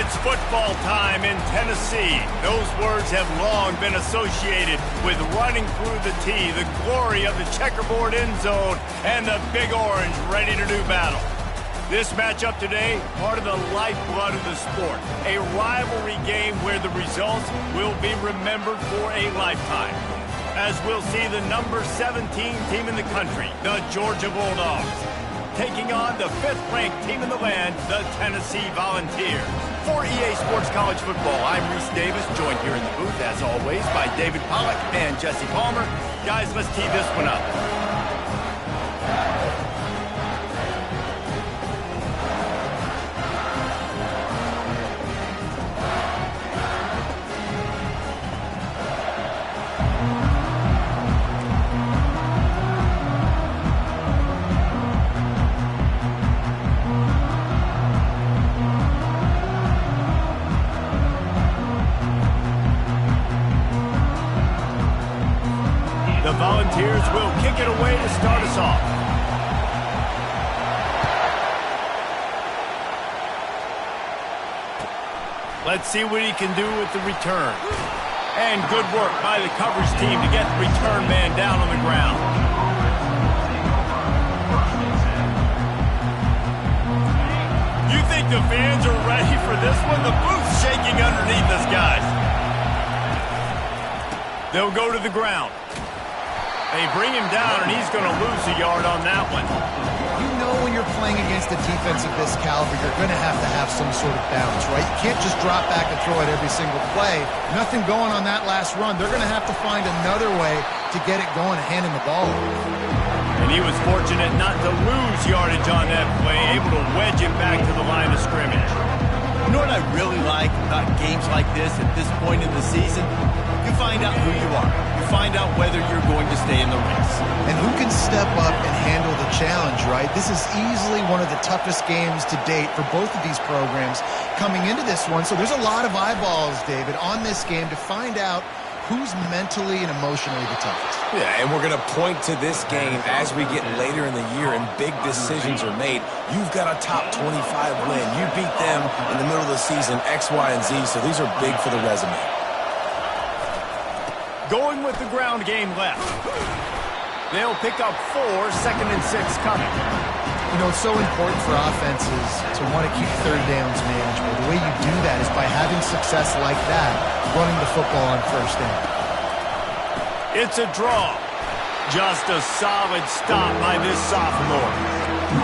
It's football time in Tennessee. Those words have long been associated with running through the tee, the glory of the checkerboard end zone, and the Big Orange ready to do battle. This matchup today, part of the lifeblood of the sport. A rivalry game where the results will be remembered for a lifetime. As we'll see the number 17 team in the country, the Georgia Bulldogs, taking on the 5th-ranked team in the land, the Tennessee Volunteers. For EA Sports College Football, I'm Reese Davis, joined here in the booth, as always, by David Pollack and Jesse Palmer. Guys, let's tee this one up. The Volunteers will kick it away to start us off. Let's see what he can do with the return. And good work by the coverage team to get the return man down on the ground. You think the fans are ready for this one? The booth's shaking underneath us, guys. They'll go to the ground. They bring him down, and he's going to lose a yard on that one. You know when you're playing against a defense of this caliber, you're going to have some sort of balance, right? You can't just drop back and throw it every single play. Nothing going on that last run. They're going to have to find another way to get it going and hand him the ball. And he was fortunate not to lose yardage on that play, able to wedge him back to the line of scrimmage. You know what I really like about games like this at this point in the season? You find out who you are. You find out whether you're going to stay in the race. And who can step up and handle the challenge, right? This is easily one of the toughest games to date for both of these programs coming into this one. So there's a lot of eyeballs, David, on this game to find out who's mentally and emotionally the toughest. Yeah, and we're going to point to this game as we get later in the year and big decisions are made. You've got a top 25 win. You beat them in the middle of the season, X, Y, and Z, so these are big for the resume. Going with the ground game left. They'll pick up 4, 2nd and 6 coming. You know, it's so important for offenses to want to keep third downs manageable. The way you do that is by having success like that, running the football on first down. It's a draw. Just a solid stop by this sophomore.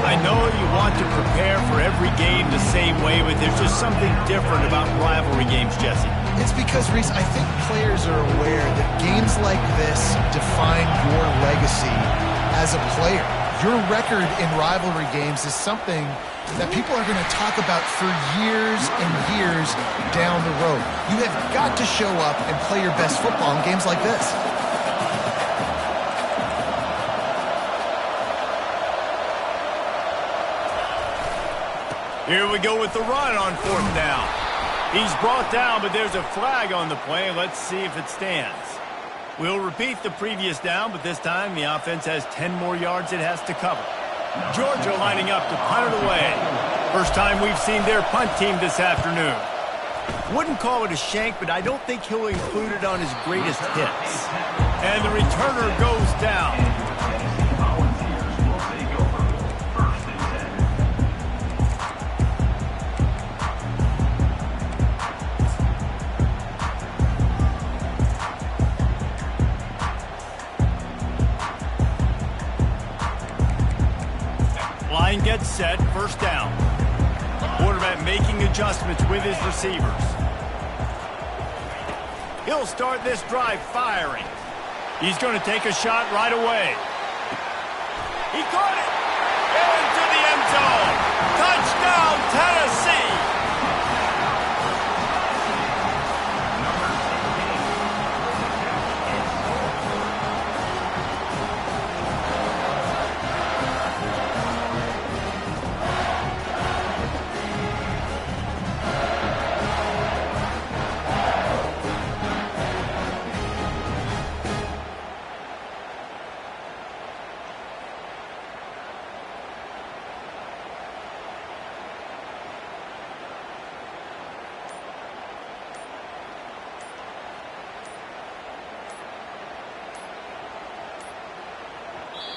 I know you want to prepare for every game the same way, but there's just something different about rivalry games, Jesse. It's because, Reese, I think players are aware that games like this define your legacy as a player. Your record in rivalry games is something that people are going to talk about for years and years down the road. You have got to show up and play your best football in games like this. Here we go with the run on 4th down. He's brought down, but there's a flag on the play. Let's see if it stands. We'll repeat the previous down, but this time the offense has 10 more yards it has to cover. Georgia lining up to punt it away. First time we've seen their punt team this afternoon. Wouldn't call it a shank, but I don't think he'll include it on his greatest hits. And the returner goes down. Line gets set, 1st down. Quarterback making adjustments with his receivers. He'll start this drive firing. He's going to take a shot right away. He caught it! Into the end zone! Touchdown, Tennessee!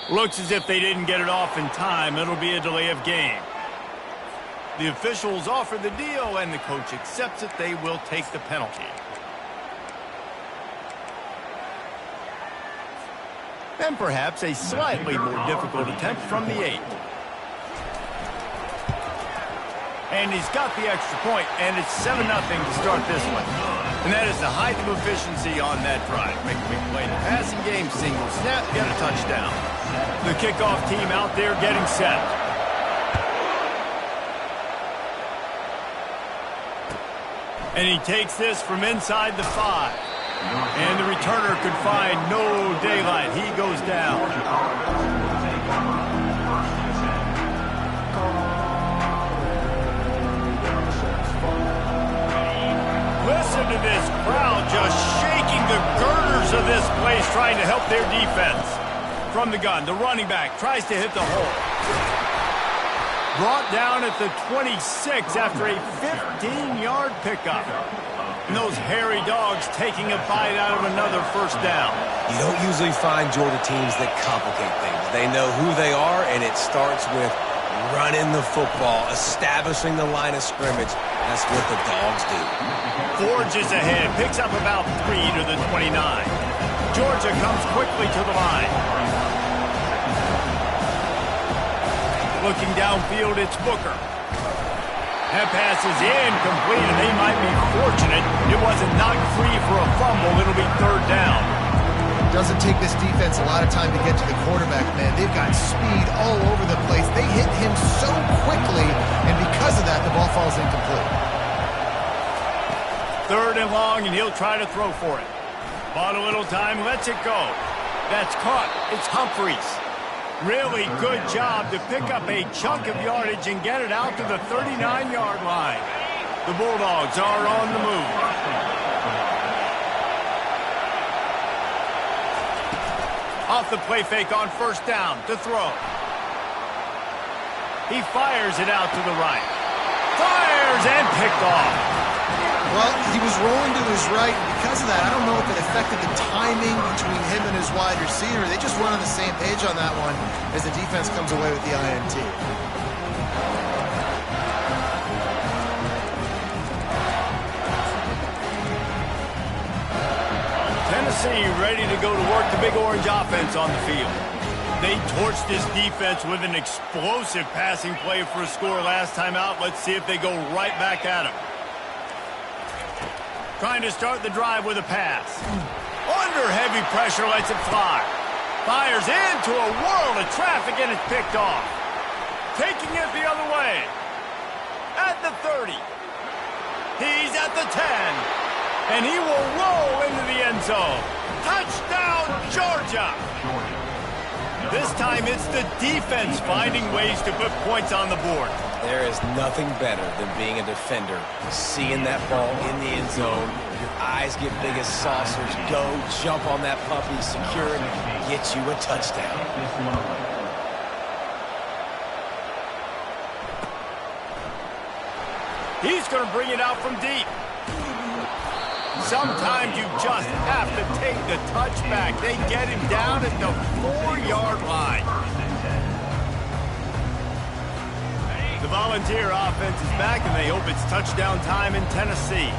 Looks as if they didn't get it off in time. It'll be a delay of game. The officials offer the deal, and the coach accepts it. They will take the penalty. And perhaps a slightly more difficult attempt from the 8. And he's got the extra point, and it's 7-0 to start this one. And that is the height of efficiency on that drive. Make a big play in the passing game, single snap, get a touchdown. The kickoff team out there getting set. And he takes this from inside the 5. And the returner could find no daylight. He goes down. Listen to this crowd just shaking the girders of this place, trying to help their defense. From the gun, the running back tries to hit the hole. Brought down at the 26 after a 15-yard pickup. And those hairy dogs taking a bite out of another first down. You don't usually find Georgia teams that complicate things. They know who they are, and it starts with running the football, establishing the line of scrimmage. That's what the dogs do. Forges ahead, picks up about 3 to the 29. Georgia comes quickly to the line. Looking downfield, it's Booker. That pass is incomplete, and they might be fortunate it wasn't knocked free for a fumble. It'll be 3rd down. Doesn't take this defense a lot of time to get to the quarterback, man. They've got speed all over the place. They hit him so quickly, and because of that, the ball falls incomplete. 3rd and long, and he'll try to throw for it. Bought a little time, lets it go. That's caught. It's Humphreys. Really good job to pick up a chunk of yardage and get it out to the 39-yard line. The Bulldogs are on the move. Off the play fake on 1st down to throw. He fires it out to the right. Fires and picked off. Well, he was rolling to his right, and because of that, I don't know if it affected the timing between him and his wide receiver. They just weren't on the same page on that one as the defense comes away with the INT. Tennessee ready to go to work the Big Orange offense on the field. They torched this defense with an explosive passing play for a score last time out. Let's see if they go right back at him. Trying to start the drive with a pass. Under heavy pressure, lets it fly. Fires into a world of traffic, and it's picked off. Taking it the other way. At the 30. He's at the 10. And he will roll into the end zone. Touchdown, Georgia! This time it's the defense finding ways to put points on the board. There is nothing better than being a defender. Seeing that ball in the end zone, your eyes get big as saucers. Go, jump on that puppy, secure it, get you a touchdown. He's going to bring it out from deep. Sometimes you just have to take the touchback. They get him down at the 4-yard line. The Volunteer offense is back, and they hope it's touchdown time in Tennessee.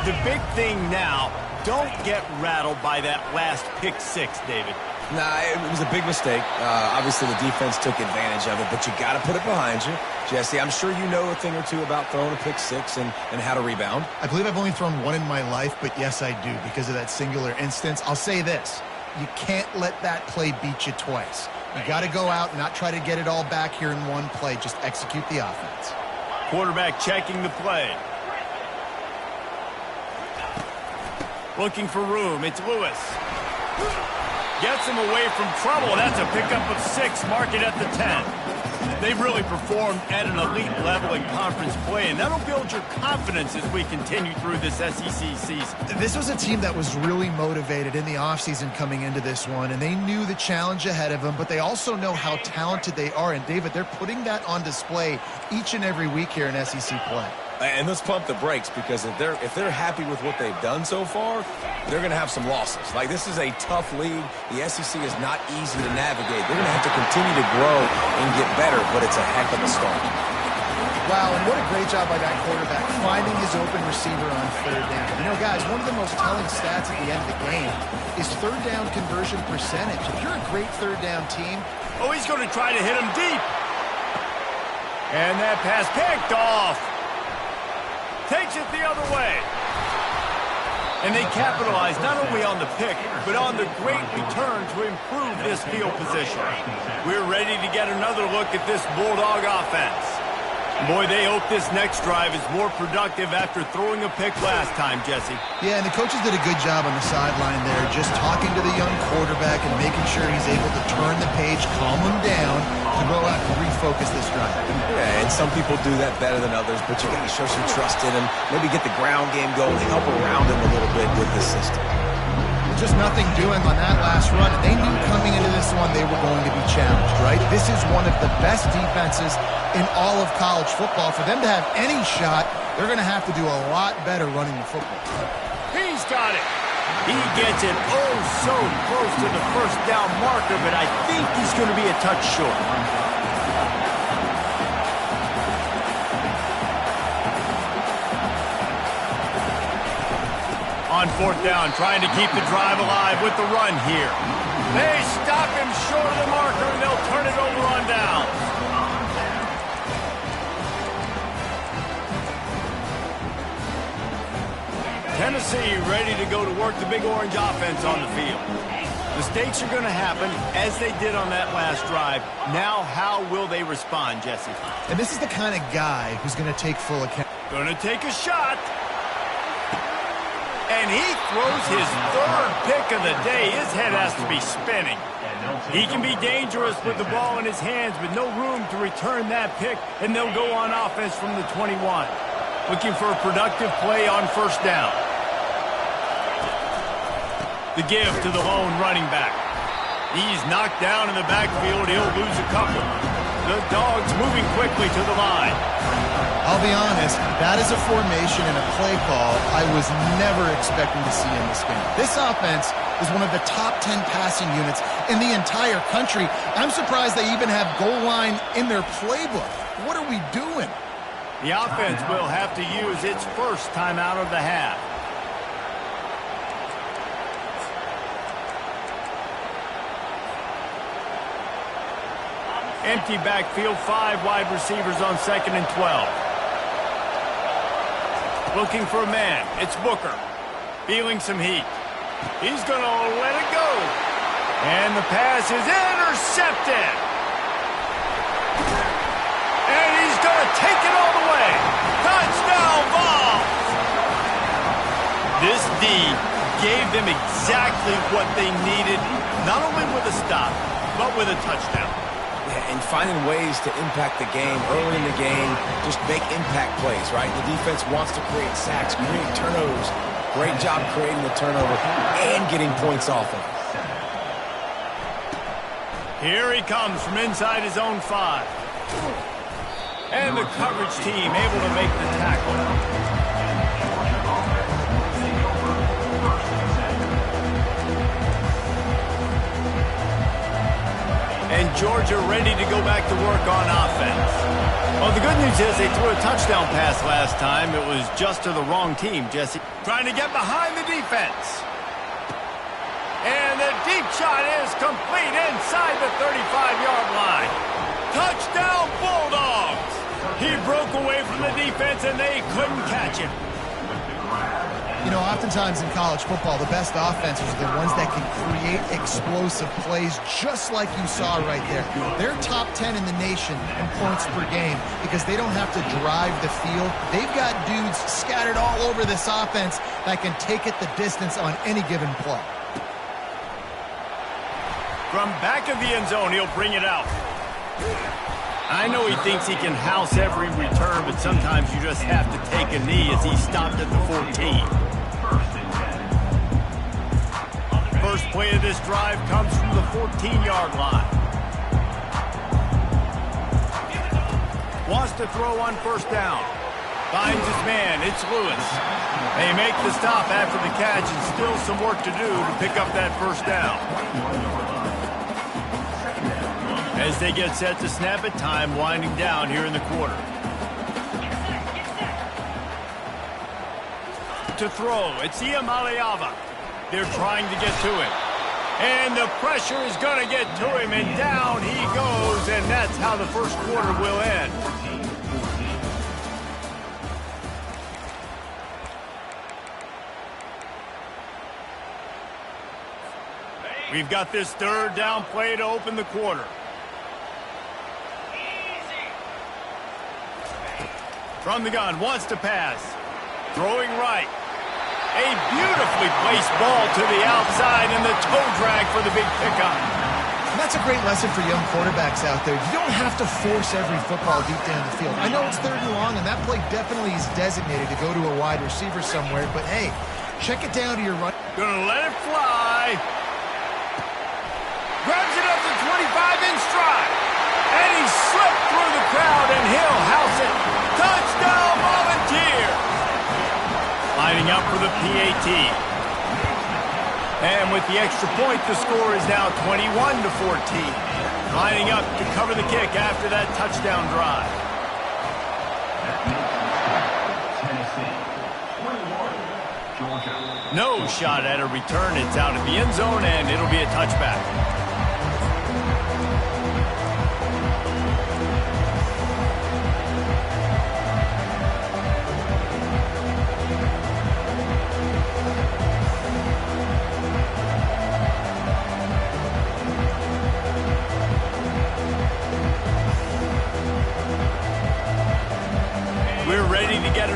The big thing now, don't get rattled by that last pick 6, David. Nah, it was a big mistake. Obviously, the defense took advantage of it, but you got to put it behind you. Jesse, I'm sure you know a thing or two about throwing a pick 6 and how to rebound. I believe I've only thrown one in my life, but yes, I do because of that singular instance. I'll say this. You can't let that play beat you twice. You got to go out and not try to get it all back here in one play. Just execute the offense. Quarterback checking the play. Looking for room. It's Lewis. Gets him away from trouble. That's a pickup of 6. Mark it at the 10. They've really performed at an elite level in conference play, and that'll build your confidence as we continue through this SEC season. This was a team that was really motivated in the offseason coming into this one, and they knew the challenge ahead of them, but they also know how talented they are. And, David, they're putting that on display each and every week here in SEC play. And let's pump the brakes, because if they're happy with what they've done so far, they're going to have some losses. Like, this is a tough league. The SEC is not easy to navigate. They're going to have to continue to grow and get better, but it's a heck of a start. Wow, and what a great job by that quarterback, finding his open receiver on third down. You know, guys, one of the most telling stats at the end of the game is third down conversion percentage. If you're a great third down team... Oh, he's going to try to hit him deep. And that pass picked off. Takes it the other way. And they capitalize not only on the pick, but on the great return to improve this field position. We're ready to get another look at this Bulldog offense. Boy, they hope this next drive is more productive after throwing a pick last time, Jesse. Yeah, and the coaches did a good job on the sideline there, just talking to the young quarterback and making sure he's able to turn the page, calm him down, to go out and refocus this drive. Yeah, and some people do that better than others, but you got to show some trust in him, maybe get the ground game going, help around him a little bit with the system. Just nothing doing on that last run, and they knew coming into this one they were going to be challenged, right? This is one of the best defenses in all of college football. For them to have any shot, they're going to have to do a lot better running the football. He's got it. He gets it oh so close to the first down marker, but I think he's going to be a touch short. On fourth down, trying to keep the drive alive with the run here. They stop him short of the marker, and they'll turn it over on down. Tennessee ready to go to work the Big Orange offense on the field. Mistakes are going to happen, as they did on that last drive. Now, how will they respond, Jesse? And this is the kind of guy who's going to take full account. Going to take a shot. And he throws his third pick of the day. His head has to be spinning. He can be dangerous with the ball in his hands, but no room to return that pick, and they'll go on offense from the 21. Looking for a productive play on first down. The give to the lone running back. He's knocked down in the backfield. He'll lose a couple. The Dogs moving quickly to the line. I'll be honest, that is a formation and a play call I was never expecting to see in this game. This offense is one of the top 10 passing units in the entire country. I'm surprised they even have goal line in their playbook. What are we doing? The offense will have to use its first timeout of the half. Empty backfield, 5 wide receivers on 2nd and 12. Looking for a man. It's Booker. Feeling some heat. He's going to let it go. And the pass is intercepted. And he's going to take it all the way. Touchdown ball. This D gave them exactly what they needed, not only with a stop, but with a touchdown. And finding ways to impact the game early in the game, just make impact plays, right? The defense wants to create sacks, create turnovers. Great job creating the turnover and getting points off of it. Here he comes from inside his own 5. And the coverage team able to make the tackle. And Georgia ready to go back to work on offense. Well, the good news is they threw a touchdown pass last time. It was just to the wrong team, Jesse. Trying to get behind the defense. And the deep shot is complete inside the 35-yard line. Touchdown, Bulldogs! He broke away from the defense, and they couldn't catch him. You know, oftentimes in college football, the best offenses are the ones that can create explosive plays, just like you saw right there. They're top 10 in the nation in points per game because they don't have to drive the field. They've got dudes scattered all over this offense that can take it the distance on any given play. From back of the end zone, he'll bring it out. I know he thinks he can house every return, but sometimes you just have to take a knee as he stopped at the 14. First play of this drive comes from the 14-yard line. Wants to throw on first down. Finds his man. It's Lewis. They make the stop after the catch, and still some work to do to pick up that first down. As they get set to snap it, time winding down here in the quarter. To throw, it's Iamaleava. They're trying to get to him. And the pressure is going to get to him, and down he goes, and that's how the first quarter will end. We've got this third down play to open the quarter. From the gun, wants to pass. Throwing right. A beautifully placed ball to the outside and the toe drag for the big pickup. And that's a great lesson for young quarterbacks out there. You don't have to force every football deep down the field. I know it's third and long, and that play definitely is designated to go to a wide receiver somewhere, but hey, check it down to your right. Gonna let it fly. Grabs it up to 25 in stride. And he slipped through the crowd, and he'll house it. Touchdown, Volunteer! Lining up for the PAT. And with the extra point, the score is now 21-14. Lining up to cover the kick after that touchdown drive. No shot at a return. It's out of the end zone, and it'll be a touchback.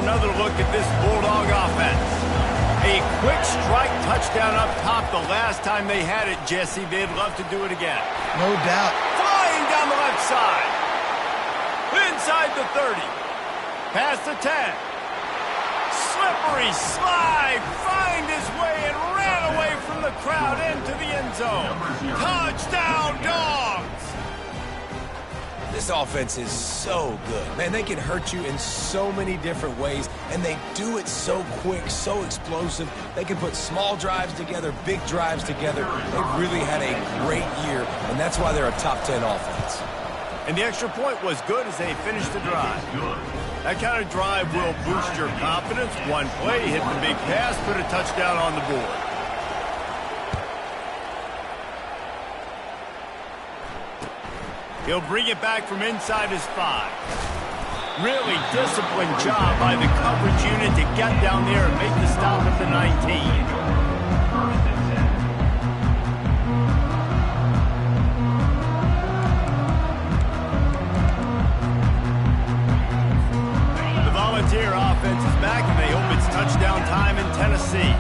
Another look at this Bulldog offense. A quick strike touchdown up top the last time they had it, Jesse. They'd love to do it again. No doubt. Flying down the left side. Inside the 30. Past the 10. Slippery slide. Find his way and ran away from the crowd into the end zone. Touchdown, Dogs! This offense is so good. Man, they can hurt you in so many different ways, and they do it so quick, so explosive. They can put small drives together, big drives together. They've really had a great year, and that's why they're a top 10 offense. And the extra point was good as they finished the drive. That kind of drive will boost your confidence. One play, hit the big pass, put a touchdown on the board. He'll bring it back from inside his 5. Really disciplined job by the coverage unit to get down there and make the stop at the 19. The Volunteer offense is back, and they hope it's touchdown time in Tennessee.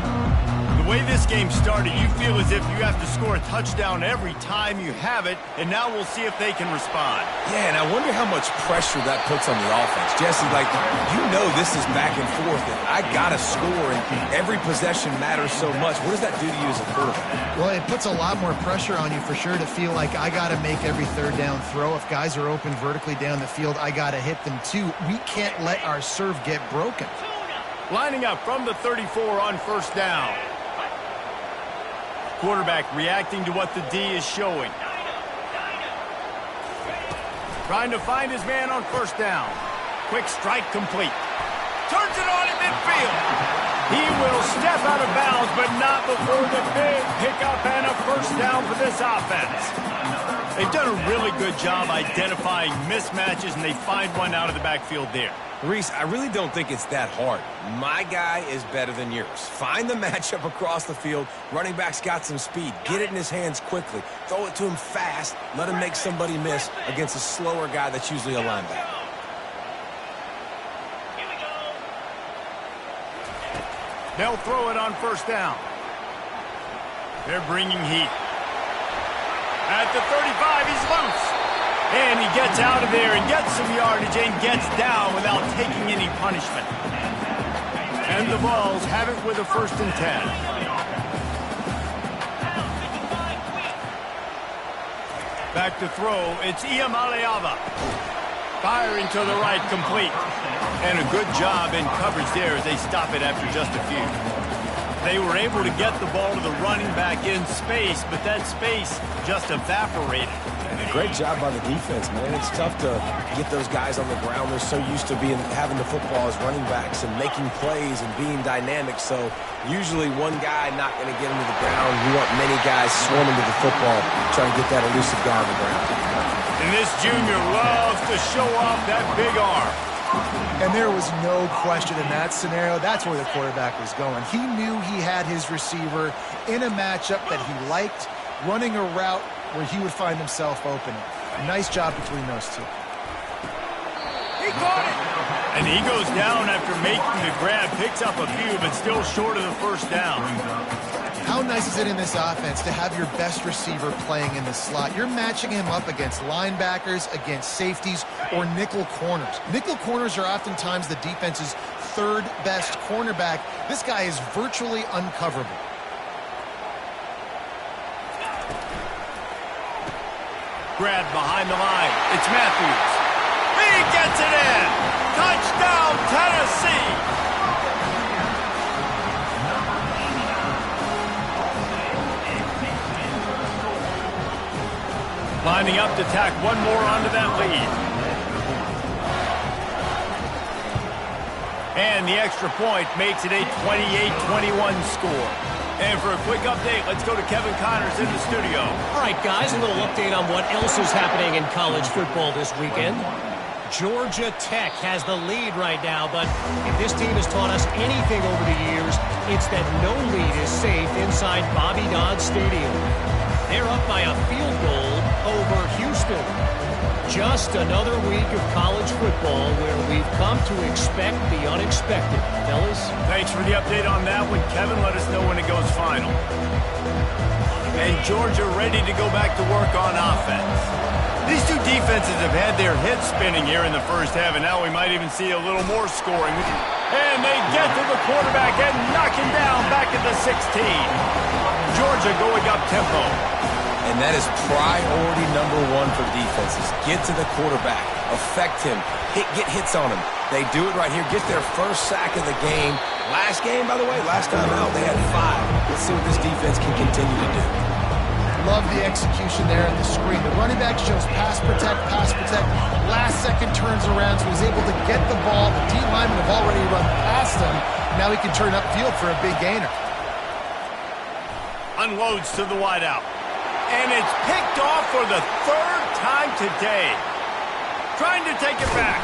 The way this game started, you feel as if you have to score a touchdown every time you have it, and now we'll see if they can respond. Yeah, and I wonder how much pressure that puts on the offense. Jesse, like, you know this is back and forth, and I got to score, and every possession matters so much. What does that do to you as a quarterback? Well, it puts a lot more pressure on you for sure to feel like I got to make every third down throw. If guys are open vertically down the field, I got to hit them too. We can't let our serve get broken. Lining up from the 34 on first down. Quarterback reacting to what the D is showing. Trying to find his man on first down. Quick strike complete. Turns it on in midfield. He will step out of bounds, but not before the big pickup and a first down for this offense. They've done a really good job identifying mismatches, and they find one out of the backfield there. Reese, I really don't think it's that hard. My guy is better than yours. Find the matchup across the field. Running back's got some speed. Get it in his hands quickly. Throw it to him fast. Let him make somebody miss against a slower guy that's usually a linebacker. They'll throw it on first down. They're bringing heat. At the 35, he's loose. And he gets out of there and gets some yardage and gets down without taking any punishment. And the Vols have it with a 1st and 10. Back to throw, it's Iamaleava. Firing to the right, complete. And a good job in coverage there as they stop it after just a few. They were able to get the ball to the running back in space, but that space just evaporated. Great job by the defense, man. It's tough to get those guys on the ground. They're so used to having the football as running backs and making plays and being dynamic. So usually one guy not going to get into the ground. You want many guys swarming to the football, trying to get that elusive guy on the ground. And this junior loves to show off that big arm. And there was no question in that scenario. That's where the quarterback was going. He knew he had his receiver in a matchup that he liked, running a route where he would find himself open. Nice job between those two. He caught it! And he goes down after making the grab, picks up a few, but still short of the first down. How nice is it in this offense to have your best receiver playing in the slot? You're matching him up against linebackers, against safeties, or nickel corners. Nickel corners are oftentimes the defense's third best cornerback. This guy is virtually uncoverable. Grab behind the line. It's Matthews. He gets it in. Touchdown, Tennessee. Lining up to tack one more onto that lead. And the extra point makes it a 28-21 score. And for a quick update, let's go to Kevin Connors in the studio. All right, guys, a little update on what else is happening in college football this weekend. Georgia Tech has the lead right now, but if this team has taught us anything over the years, it's that no lead is safe inside Bobby Dodd Stadium. They're up by a field goal over Houston. Just another week of college football where we've come to expect the unexpected. Fellas? Thanks for the update on that one, Kevin. Let us know when it goes final. And Georgia ready to go back to work on offense. These two defenses have had their heads spinning here in the first half, and now we might even see a little more scoring. And they get to the quarterback and knock him down back at the 16. Georgia going up tempo. And that is priority number one for defenses. Get to the quarterback. Affect him. Get hits on him. They do it right here. Get their first sack of the game. Last game, by the way, last time out, they had 5. Let's see what this defense can continue to do. Love the execution there at the screen. The running back shows pass protect, pass protect. Last second turns around, so he's able to get the ball. The D linemen have already run past him. Now he can turn upfield for a big gainer. Unloads to the wideout. And it's picked off for the third time today. Trying to take it back.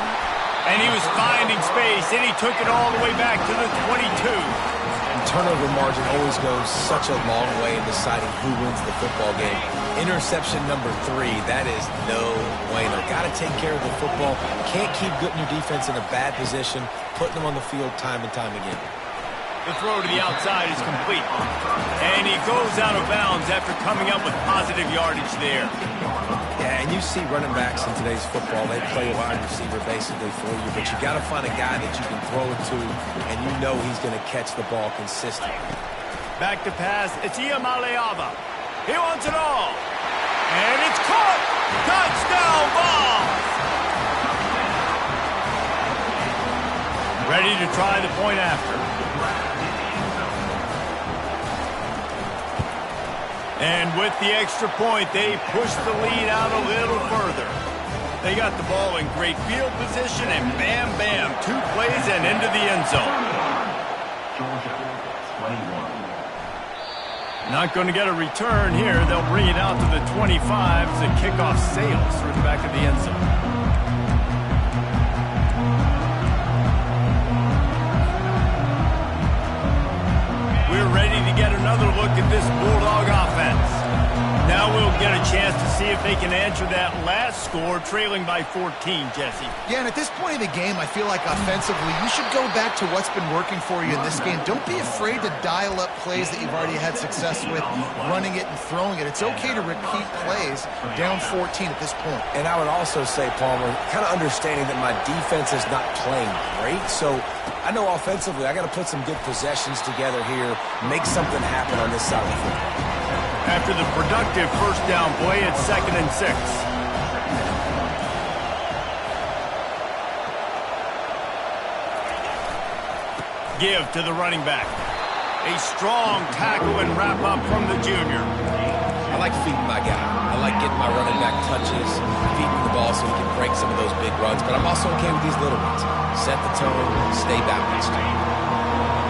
And he was finding space, and he took it all the way back to the 22. And turnover margin always goes such a long way in deciding who wins the football game. Interception number 3, that is no bueno. Got to take care of the football. Can't keep putting your defense in a bad position, putting them on the field time and time again. The throw to the outside is complete. And he goes out of bounds after coming up with positive yardage there. Yeah, and you see running backs in today's football, they play a wide receiver basically for you, but you got to find a guy that you can throw it to, and you know he's going to catch the ball consistently. Back to pass, it's Iamaleava. He wants it all. And it's caught. Touchdown ball. Ready to try the point after. And with the extra point, they push the lead out a little further. They got the ball in great field position, and bam, bam, 2 plays and into the end zone. Not going to get a return here. They'll bring it out to the 25 as the kickoff sails through the back of the end zone. We're ready to get another look at this Bulldog offense. Now we'll get a chance to see if they can answer that last score, trailing by 14, Jesse. Yeah, and at this point in the game, I feel like offensively, you should go back to what's been working for you in this game. Don't be afraid to dial up plays that you've already had success with, running it and throwing it. It's okay to repeat plays down 14 at this point. And I would also say, Palmer, kind of understanding that my defense is not playing great, so I know offensively I got to put some good possessions together here, make something happen on this side of the football. After the productive first down play, it's 2nd and 6. give to the running back. A strong tackle and wrap-up from the junior. I like feeding my guy. I like getting my running back touches, feeding the ball so he can break some of those big runs, but I'm also okay with these little ones. Set the tone, stay balanced.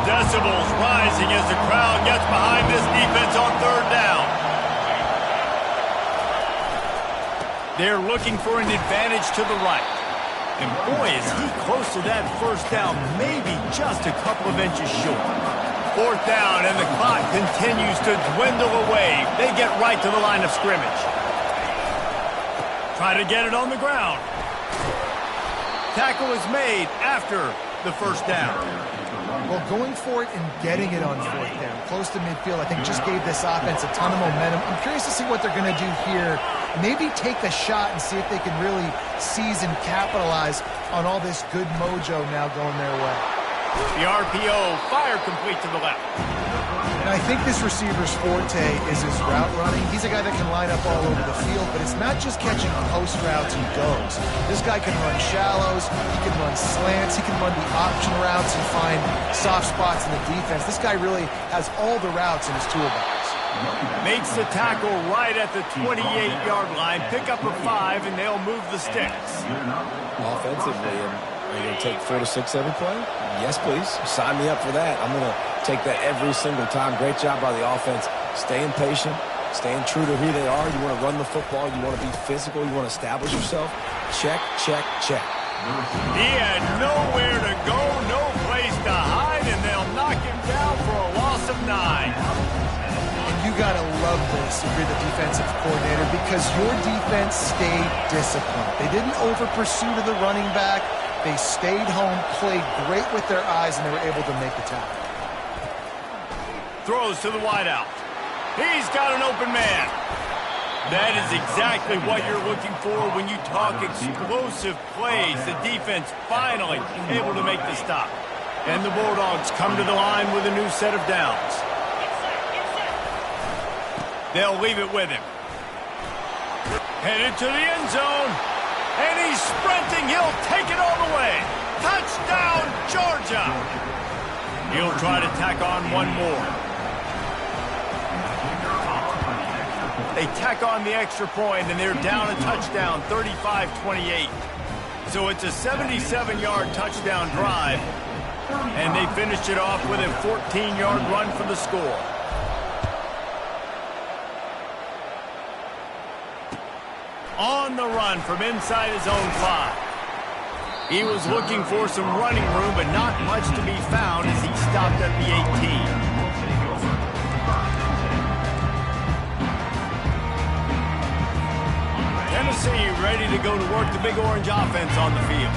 Decibels rising as the crowd gets behind this defense on third down. They're looking for an advantage to the right. And boy, is he close to that first down, maybe just a couple of inches short. Fourth down, and the clock continues to dwindle away. They get right to the line of scrimmage. Try to get it on the ground. Tackle is made after the first down. Well, going for it and getting it on fourth down, close to midfield, I think just gave this offense a ton of momentum. I'm curious to see what they're going to do here. Maybe take the shot and see if they can really seize and capitalize on all this good mojo now going their way. The RPO, fire complete to the left. And I think this receiver's forte is his route running. He's a guy that can line up all over the field, but it's not just catching post routes and goes. This guy can run shallows, he can run slants, he can run the option routes and find soft spots in the defense. This guy really has all the routes in his toolbox. Makes the tackle right at the 28-yard line. Pick up a 5, and they'll move the sticks. Offensively, are you going to take 4 to 6 every play? Yes, please. Sign me up for that. I'm going to take that every single time. Great job by the offense. Staying patient, staying true to who they are. You want to run the football. You want to be physical. You want to establish yourself. Check, check, check. He had nowhere to go, no place to hide, and they'll knock him down for a loss of 9. You got to love this if you're the defensive coordinator because your defense stayed disciplined. They didn't over-pursue to the running back. They stayed home, played great with their eyes, and they were able to make the tackle. Throws to the wideout. He's got an open man. That is exactly what you're looking for when you talk explosive plays. The defense finally able to make the stop. And the Bulldogs come to the line with a new set of downs. They'll leave it with him. Headed to the end zone. And he's sprinting. He'll take it all the way. Touchdown, Georgia. He'll try to tack on one more. They tack on the extra point, and they're down a touchdown, 35-28. So it's a 77-yard touchdown drive. And they finished it off with a 14-yard run for the score. On the run from inside his own 5. He was looking for some running room, but not much to be found as he stopped at the 18. Tennessee ready to go to work the Big Orange offense on the field.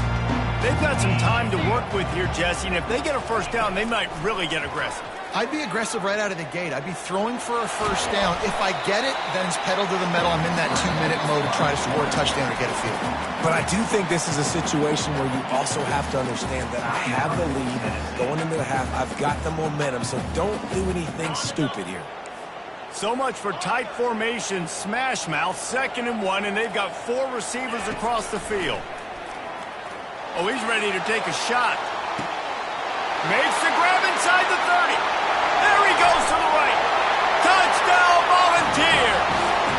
They've got some time to work with here, Jesse, and if they get a first down, they might really get aggressive. I'd be aggressive right out of the gate. I'd be throwing for a first down. If I get it, then it's pedal to the metal. I'm in that 2-minute mode to try to score a touchdown or get a field goal. But I do think this is a situation where you also have to understand that I have the lead going into the half. I've got the momentum, so don't do anything stupid here. So much for tight formation, smash mouth, 2nd and 1, and they've got 4 receivers across the field. Oh, he's ready to take a shot. Makes the grab inside the 30. There he goes to the right. Touchdown, Volunteers.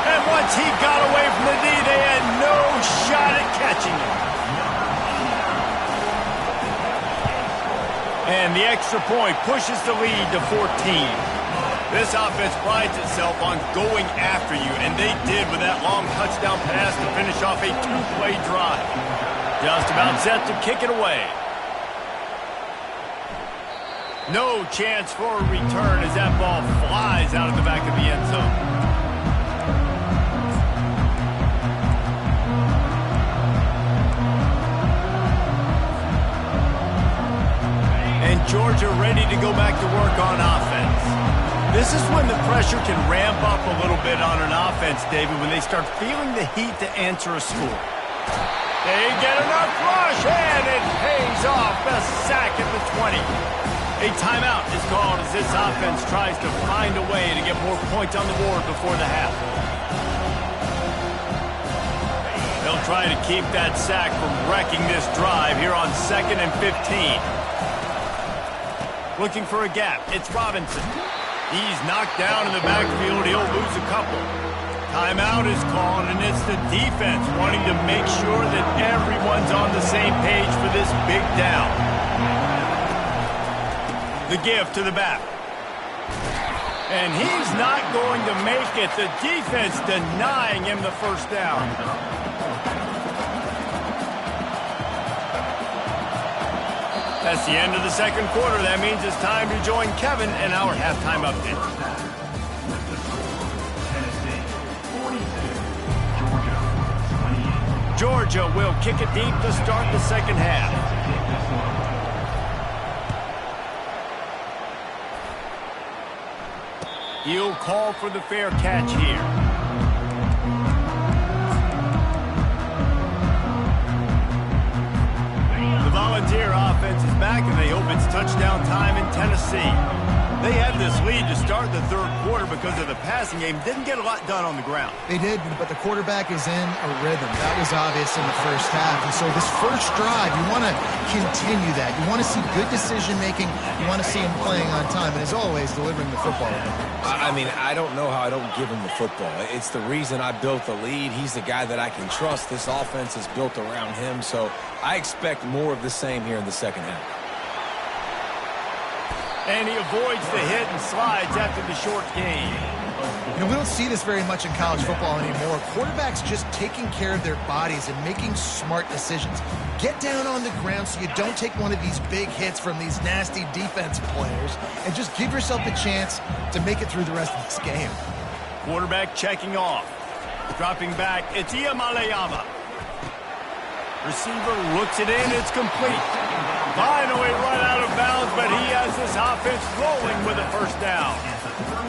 And once he got away from the D, they had no shot at catching him. And the extra point pushes the lead to 14. This offense prides itself on going after you, and they did with that long touchdown pass to finish off a 2-play drive. Just about set to kick it away. No chance for a return as that ball flies out of the back of the end zone. And Georgia ready to go back to work on offense. This is when the pressure can ramp up a little bit on an offense, David, when they start feeling the heat to answer a score. They get enough rush, and it pays off. The sack at the 20. A timeout is called as this offense tries to find a way to get more points on the board before the half. They'll try to keep that sack from wrecking this drive here on 2nd and 15. Looking for a gap. It's Robinson. He's knocked down in the backfield. He'll lose a couple. Timeout is called, and it's the defense wanting to make sure that everyone's on the same page for this big down. The give to the back. And he's not going to make it. The defense denying him the first down. That's the end of the second quarter. That means it's time to join Kevin in our halftime update. Georgia will kick it deep to start the second half. He'll call for the fair catch here. The Volunteer offense is back, and they hope it's touchdown time in Tennessee. They had this lead to start the third quarter because of the passing game. Didn't get a lot done on the ground. They did, but the quarterback is in a rhythm. That was obvious in the first half. And so this first drive, you want to continue that. You want to see good decision-making. You want to see him playing on time. And as always, delivering the football. I mean, I don't know how I don't give him the football. It's the reason I built the lead. He's the guy that I can trust. This offense is built around him. So I expect more of the same here in the second half. And he avoids the hit and slides after the short gain. You know, we don't see this very much in college football anymore. Quarterbacks just taking care of their bodies and making smart decisions. Get down on the ground so you don't take one of these big hits from these nasty defensive players, and just give yourself a chance to make it through the rest of this game. Quarterback checking off. Dropping back, it's Iamalayama. Receiver looks it in, it's complete. Finally run out of bounds, but he has this offense rolling with a first down.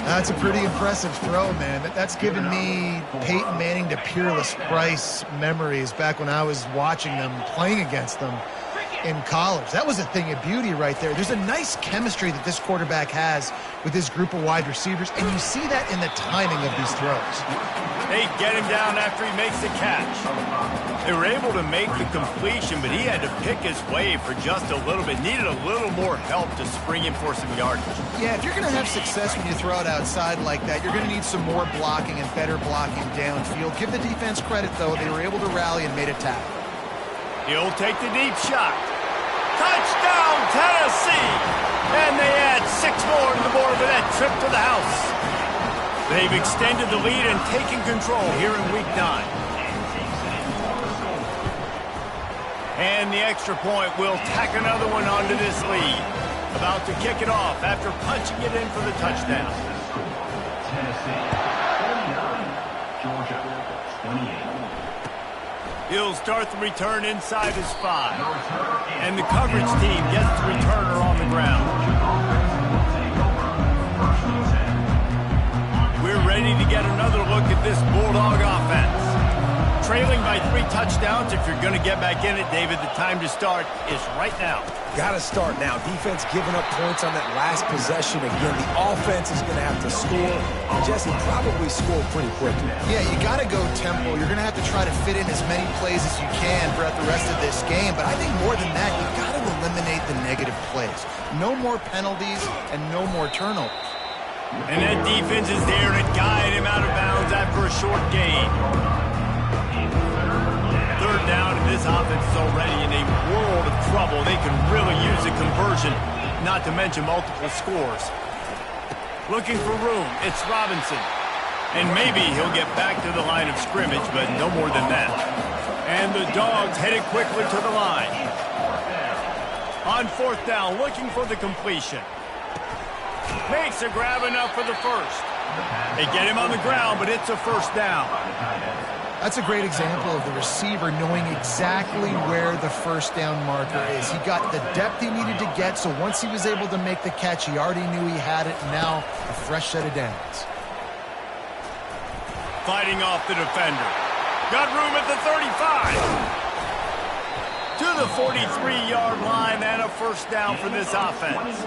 That's a pretty impressive throw, man. That's given me Peyton Manning to Peerless Price memories back when I was watching them, playing against them in college. That was a thing of beauty right there. There's a nice chemistry that this quarterback has with this group of wide receivers, and you see that in the timing of these throws. They get him down after he makes the catch. They were able to make the completion, but he had to pick his way for just a little bit. Needed a little more help to spring him for some yardage. Yeah, if you're going to have success when you throw it outside like that, you're going to need some more blocking and better blocking downfield. Give the defense credit, though. They were able to rally and made a tackle. He'll take the deep shot. Touchdown, Tennessee! And they add 6 more to the board with that trip to the house. They've extended the lead and taken control here in Week 9. And the extra point will tack another one onto this lead. About to kick it off after punching it in for the touchdown. Tennessee, 49, Georgia, 28. He'll start the return inside his 5. And the coverage team gets the returner on the ground. We're ready to get another look at this Bulldog offense. Trailing by 3 touchdowns. If you're going to get back in it, David, the time to start is right now. Got to start now. Defense giving up points on that last possession. Again, the offense is going to have to score. And Jesse probably scored pretty quickly. Yeah, you got to go tempo. You're going to have to try to fit in as many plays as you can throughout the rest of this game. But I think more than that, you got to eliminate the negative plays. No more penalties and no more turnovers. And that defense is there to guide him out of bounds after a short gain. Third down, and this offense is already in a world of trouble. They can really use a conversion, not to mention multiple scores. Looking for room, it's Robinson. And maybe he'll get back to the line of scrimmage, but no more than that. And the Dogs headed quickly to the line. On 4th down, looking for the completion. Makes a grab enough for the first. They get him on the ground, but it's a first down. That's a great example of the receiver knowing exactly where the first down marker is. He got the depth he needed to get, so once he was able to make the catch, he already knew he had it. Now, a fresh set of downs. Fighting off the defender. Got room at the 35. To the 43-yard line, and a first down for this offense.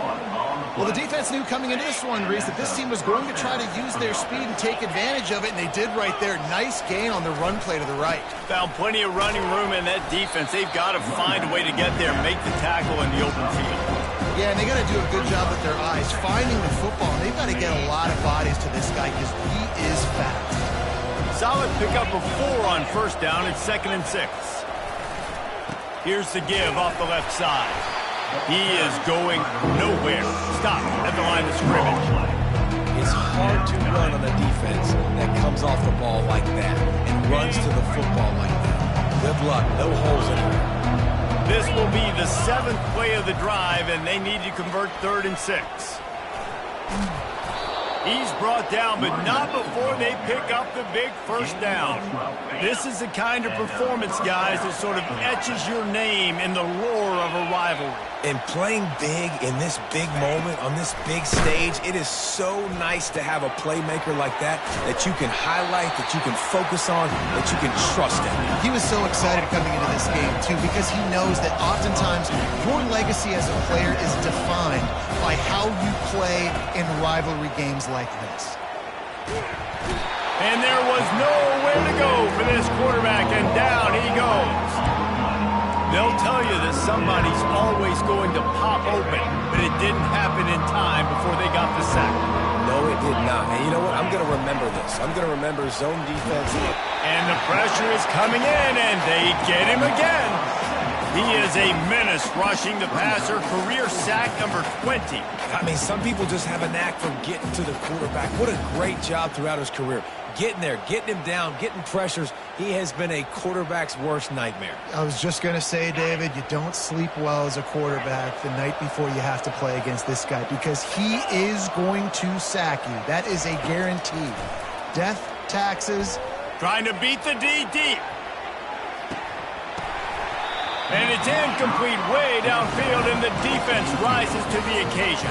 Well, the defense knew coming into this one, Reese, that this team was going to try to use their speed and take advantage of it, and they did right there. Nice gain on the run play to the right. Found plenty of running room in that defense. They've got to find a way to get there and make the tackle in the open field. Yeah, and they got to do a good job with their eyes, finding the football. And they've got to get a lot of bodies to this guy because he is fast. Solid pickup of 4 on first down. It's 2nd and 6. Here's the give off the left side. He is going nowhere. Stop at the line of scrimmage. It's hard to run on a defense that comes off the ball like that and runs to the football like that. Good luck. No holes anywhere. This will be the 7th play of the drive, and they need to convert 3rd and 6. He's brought down, but not before they pick up the big first down. This is the kind of performance, guys, that sort of etches your name in the lore of a rivalry. And playing big in this big moment, on this big stage, it is so nice to have a playmaker like that you can highlight, that you can focus on, that you can trust in. He was so excited coming into this game, too, because he knows that oftentimes your legacy as a player is defined by how you play in rivalry games like this. And there was nowhere to go for this quarterback, and down he goes. They'll tell you that somebody's always going to pop open, but it didn't happen in time before they got the sack. No, it did not. And you know what? I'm going to remember this. I'm going to remember zone defense. And the pressure is coming in, and they get him again. He is a menace rushing the passer, career sack number 20. I mean, some people just have a knack for getting to the quarterback. What a great job throughout his career. Getting there, getting him down, getting pressures. He has been a quarterback's worst nightmare. I was just going to say, David, you don't sleep well as a quarterback the night before you have to play against this guy because he is going to sack you. That is a guarantee. Death, taxes. Trying to beat the D deep. And it's incomplete way downfield, and the defense rises to the occasion.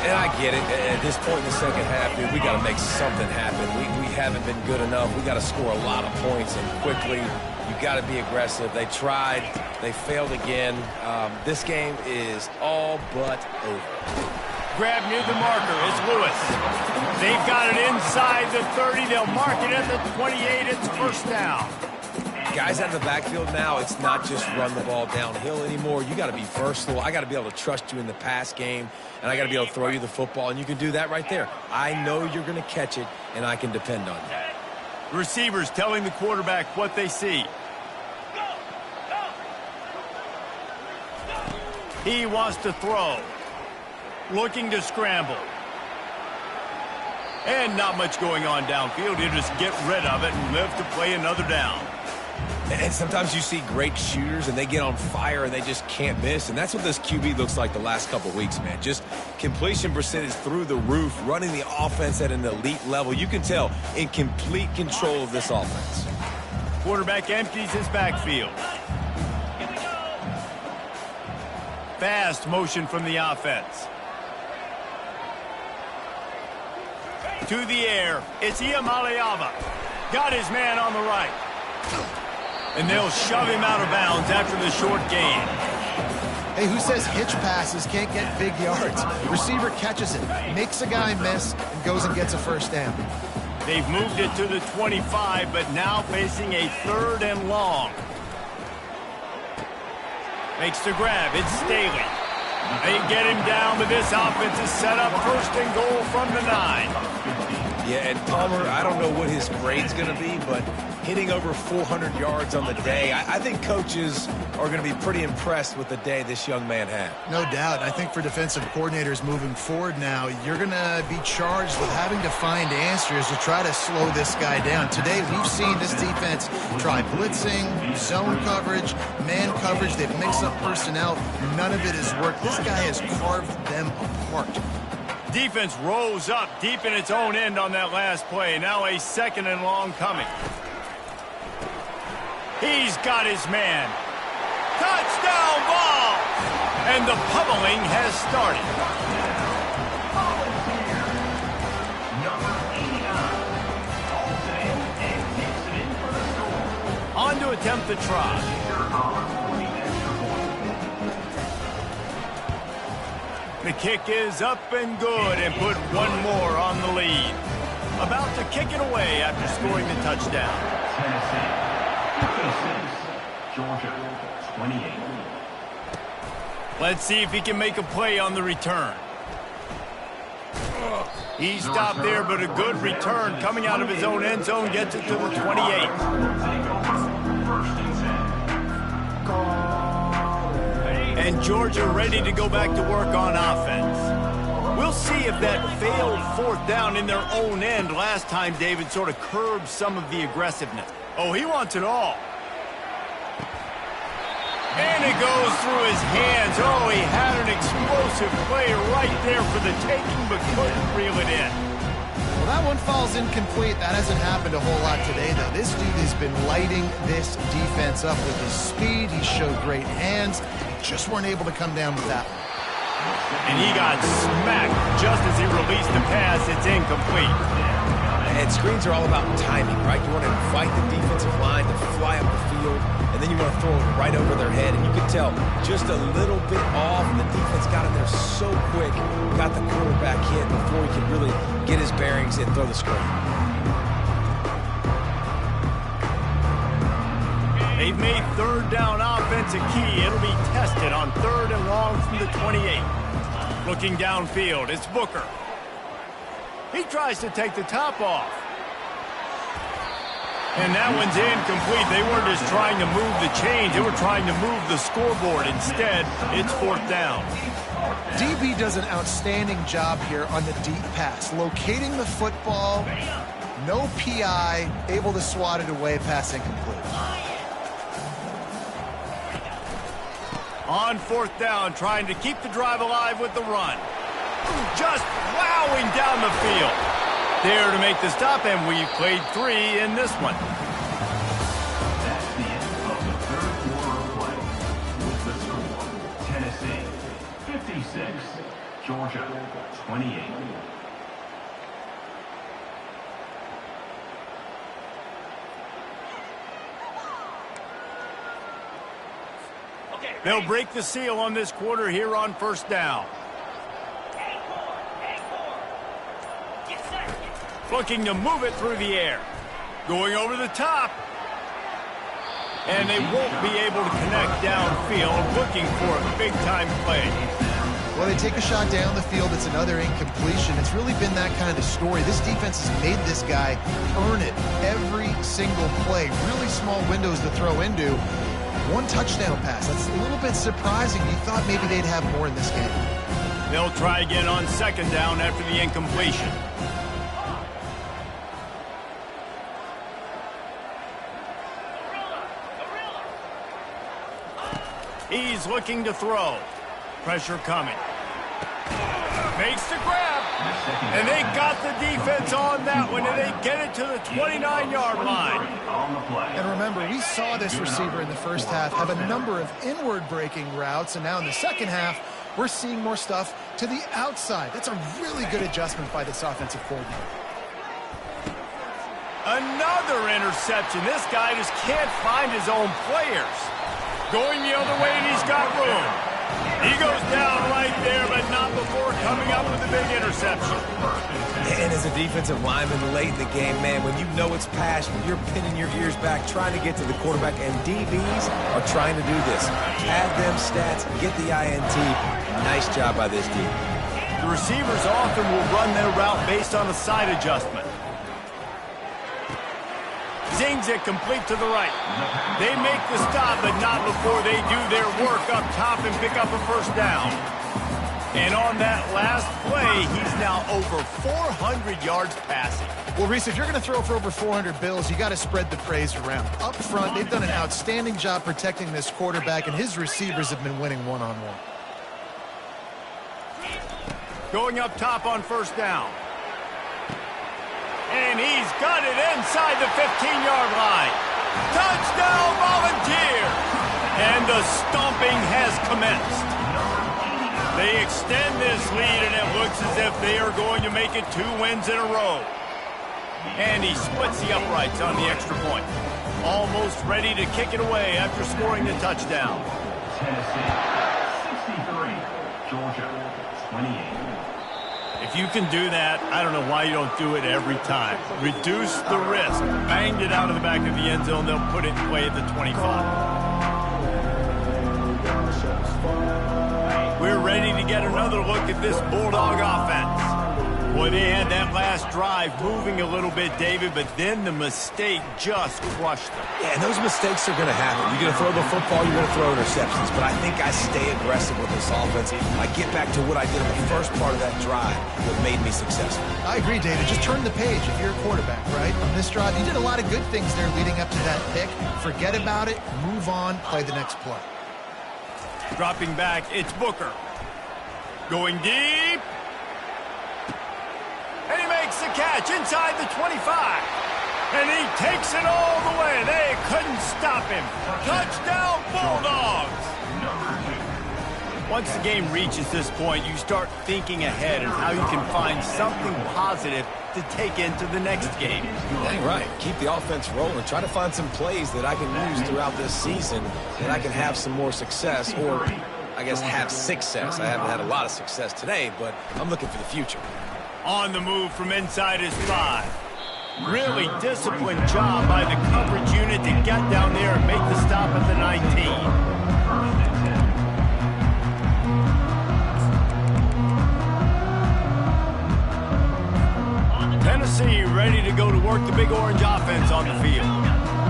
And I get it. At this point in the second half, dude, we got to make something happen. We haven't been good enough. We got to score a lot of points, and quickly. You got to be aggressive. They tried. They failed again. This game is all but over. Grab near the marker is Lewis. They've got it inside the 30. They'll mark it at the 28. It's first down. Guys out of the backfield now, it's not just run the ball downhill anymore. You got to be versatile. I got to be able to trust you in the pass game, and I got to be able to throw you the football, and you can do that right there. I know you're going to catch it, and I can depend on you. Receivers telling the quarterback what they see. He wants to throw. Looking to scramble. And not much going on downfield. He'll just get rid of it and live to play another down. And sometimes you see great shooters, and they get on fire, and they just can't miss. And that's what this QB looks like the last couple of weeks, man. Just completion percentage through the roof, running the offense at an elite level. You can tell in complete control of this offense. Quarterback empties his backfield. Fast motion from the offense. To the air, it's Iamaleava. Got his man on the right. And they'll shove him out of bounds after the short gain. Hey, who says hitch passes can't get big yards? Receiver catches it, makes a guy miss, and goes and gets a first down. They've moved it to the 25, but now facing a 3rd and long. Makes the grab. It's Staley. They get him down, but this offense is set up 1st and goal from the 9. Yeah, and Palmer, I don't know what his grade's going to be, but hitting over 400 yards on the day, I think coaches are going to be pretty impressed with the day this young man had. No doubt. I think for defensive coordinators moving forward now, you're going to be charged with having to find answers to try to slow this guy down. Today, we've seen this defense try blitzing, zone coverage, man coverage. They've mixed up personnel. None of it has worked. This guy has carved them apart. Defense rolls up deep in its own end on that last play. Now a 2nd and long coming. He's got his man. Touchdown ball! And the pummeling has started. On to attempt the try. The kick is up and good and put one more on the lead. About to kick it away after scoring the touchdown. Tennessee, 56, Georgia, 28. Let's see if he can make a play on the return. He stopped there, but a good return coming out of his own end zone gets it to the 28. And Georgia ready to go back to work on offense. We'll see if that failed fourth down in their own end last time, David, sort of curbed some of the aggressiveness. Oh, he wants it all. And it goes through his hands. Oh, he had an explosive play right there for the taking, but couldn't reel it in. Well, that one falls incomplete. That hasn't happened a whole lot today, though. This dude has been lighting this defense up with his speed. He showed great hands. Just weren't able to come down with that one. And he got smacked just as he released the pass. It's incomplete. And screens are all about timing, right? You want to invite the defensive line to fly up the field, and then you want to throw it right over their head. And you can tell just a little bit off, and the defense got in there so quick, got the quarterback hit before he could really get his bearings and throw the screen. They've made third down offense a key. It'll be tested on 3rd and long from the 28. Looking downfield, it's Booker. He tries to take the top off. And that one's incomplete. They weren't just trying to move the chains. They were trying to move the scoreboard. Instead, it's 4th down. DB does an outstanding job here on the deep pass. Locating the football, no PI, able to swat it away, pass incomplete. On 4th down, trying to keep the drive alive with the run. Just plowing down the field. There to make the stop, and we've played 3 in this one. That's the end of the third quarter of play. With the score, Tennessee 56, Georgia 28. They'll break the seal on this quarter here on 1st down. Looking to move it through the air. Going over the top. And they won't be able to connect downfield, looking for a big-time play. Well, they take a shot down the field. It's another incompletion. It's really been that kind of story. This defense has made this guy earn it every single play. Really small windows to throw into. One touchdown pass. That's a little bit surprising. You thought maybe they'd have more in this game. They'll try again on 2nd down after the incompletion. He's looking to throw. Pressure coming. Makes the grab. And they got the defense on that one, and they get it to the 29-yard line. And remember, we saw this receiver in the first half have a number of inward-breaking routes, and now in the second half, we're seeing more stuff to the outside. That's a really good adjustment by this offensive coordinator. Another interception. This guy just can't find his own players. Going the other way, and he's got room. He goes down right there, but not before coming up with a big interception. And as a defensive lineman late in the game, man, when you know it's passion, you're pinning your ears back, trying to get to the quarterback, and DBs are trying to do this. Add them stats, get the INT. Nice job by this team. The receivers often will run their route based on a side adjustment. Zings it complete to the right. They make the stop, but not before they do their work up top and pick up a 1st down. And on that last play, he's now over 400 yards passing. Well, Reese, if you're going to throw for over 400 bills, you got to spread the praise around. Up front, they've done an outstanding job protecting this quarterback, and his receivers have been winning one-on-one. Going up top on 1st down. And he's got it inside the 15-yard line. Touchdown, Volunteer! And the stomping has commenced. They extend this lead, and it looks as if they are going to make it 2 wins in a row. And he splits the uprights on the extra point. Almost ready to kick it away after scoring the touchdown. Tennessee 63, Georgia 28. If you can do that, I don't know why you don't do it every time. Reduce the risk. Banged it out of the back of the end zone. They'll put it in play at the 25. We're ready to get another look at this Bulldog offense. Boy, they had that last drive moving a little bit, David, but then the mistake just crushed them. Yeah, and those mistakes are going to happen. You're going to throw the football, you're going to throw interceptions, but I think I stay aggressive with this offense. I get back to what I did in the first part of that drive that made me successful. I agree, David. Just turn the page if you're a quarterback, right? On this drive, you did a lot of good things there leading up to that pick. Forget about it, move on, play the next play. Dropping back, it's Booker. Going deep. And he makes the catch inside the 25. And he takes it all the way. They couldn't stop him. Touchdown, Bulldogs! Once the game reaches this point, you start thinking ahead and how you can find something positive to take into the next game. Dang right. Keep the offense rolling. Try to find some plays that I can use throughout this season that I can have some more success, or I guess have success. I haven't had a lot of success today, but I'm looking for the future. On the move from inside his 5. Really disciplined job by the coverage unit to get down there and make the stop at the 19. Tennessee ready to go to work the Big Orange offense on the field.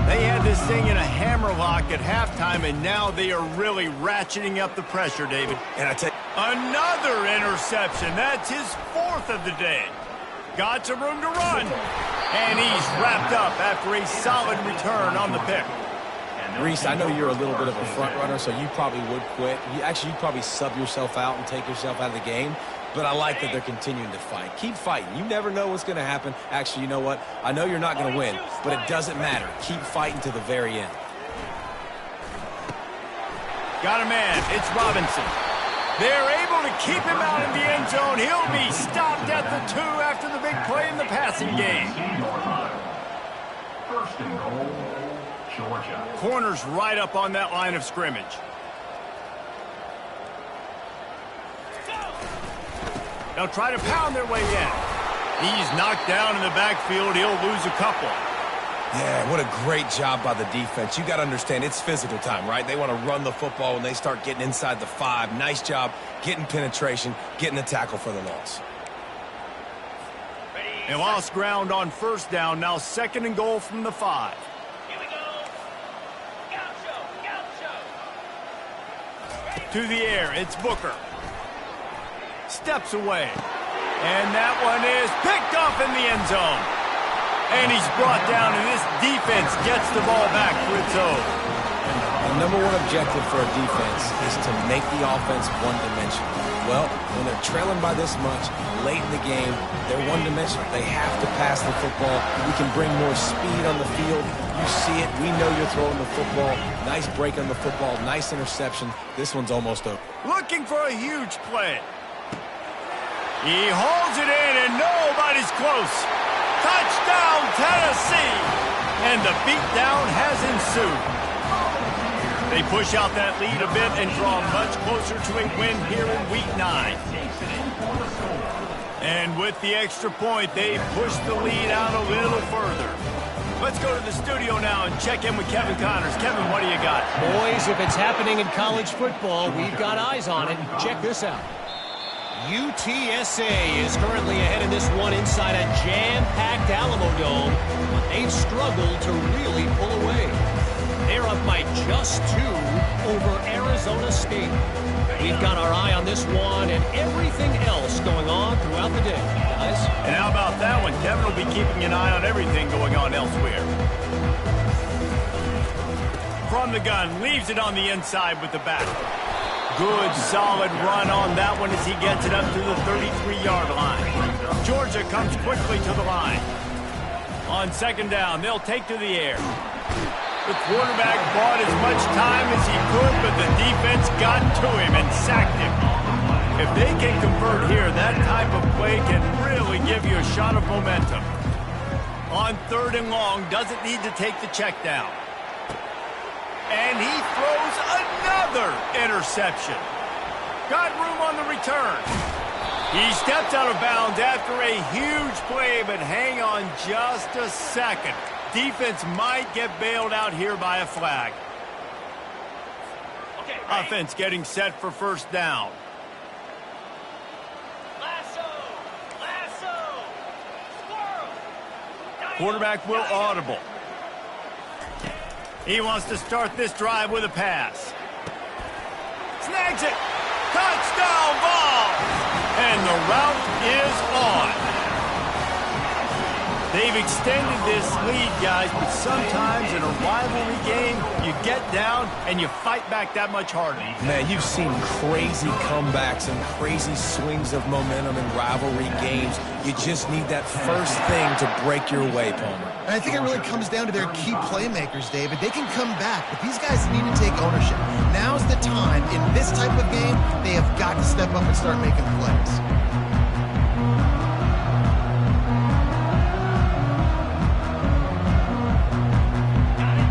They had this thing in a hammerlock at halftime, and now they are really ratcheting up the pressure, David. And I tell you, another interception. That's his 4th of the day. Got some room to run. And he's wrapped up after a solid return on the pick. Reese, I know you're a little bit of a front runner, so you probably would quit. You'd probably sub yourself out and take yourself out of the game. But I like that they're continuing to fight. Keep fighting. You never know what's going to happen. Actually, you know what? I know you're not going to win, but it doesn't matter. Keep fighting to the very end. Got a man. It's Robinson. They're able to keep him out in the end zone. He'll be stopped at the 2 after the big play in the passing game. First and goal, Georgia. Corners right up on that line of scrimmage. They'll try to pound their way in. He's knocked down in the backfield. He'll lose a couple. Yeah, what a great job by the defense. You got to understand, it's physical time, right? They want to run the football when they start getting inside the 5. Nice job getting penetration, getting the tackle for the loss. They lost ground on first down. Now 2nd and goal from the 5. Here we go. Gaucho. To the air, it's Booker. Steps away. And that one is picked off in the end zone. And he's brought down, and this defense gets the ball back for its own. The number one objective for a defense is to make the offense one-dimensional. Well, when they're trailing by this much, late in the game, they're one-dimensional. They have to pass the football. We can bring more speed on the field. You see it. We know you're throwing the football. Nice break on the football. Nice interception. This one's almost over. Looking for a huge play. He holds it in, and nobody's close. Touchdown, Tennessee! And the beatdown has ensued. They push out that lead a bit and draw much closer to a win here in Week 9. And with the extra point, they push the lead out a little further. Let's go to the studio now and check in with Kevin Connors. Kevin, what do you got? Boys, if it's happening in college football, we've got eyes on it. Check this out. UTSA is currently ahead in this one inside a jam-packed Alamo Dome, but they've struggled to really pull away. They're up by just 2 over Arizona State. We've got our eye on this one and everything else going on throughout the day, guys. And how about that one? Kevin will be keeping an eye on everything going on elsewhere. From the gun, leaves it on the inside with the back. Good, solid run on that one as he gets it up to the 33-yard line. Georgia comes quickly to the line. On 2nd down, they'll take to the air. The quarterback bought as much time as he could, but the defense got to him and sacked him. If they can convert here, that type of play can really give you a shot of momentum. On 3rd and long, doesn't need to take the check down. And he throws another interception. Got room on the return. He steps out of bounds after a huge play, but hang on just a second. Defense might get bailed out here by a flag. Offense getting set for 1st down. Quarterback will audible. He wants to start this drive with a pass. Snags it. Touchdown ball. And the route is on. They've extended this lead, guys, but sometimes in a rivalry game, you get down and you fight back that much harder. Man, you've seen crazy comebacks and crazy swings of momentum in rivalry games. You just need that first thing to break your way, Palmer. And I think it really comes down to their key playmakers, David. They can come back, but these guys need to take ownership. Now's the time. In this type of game, they have got to step up and start making plays.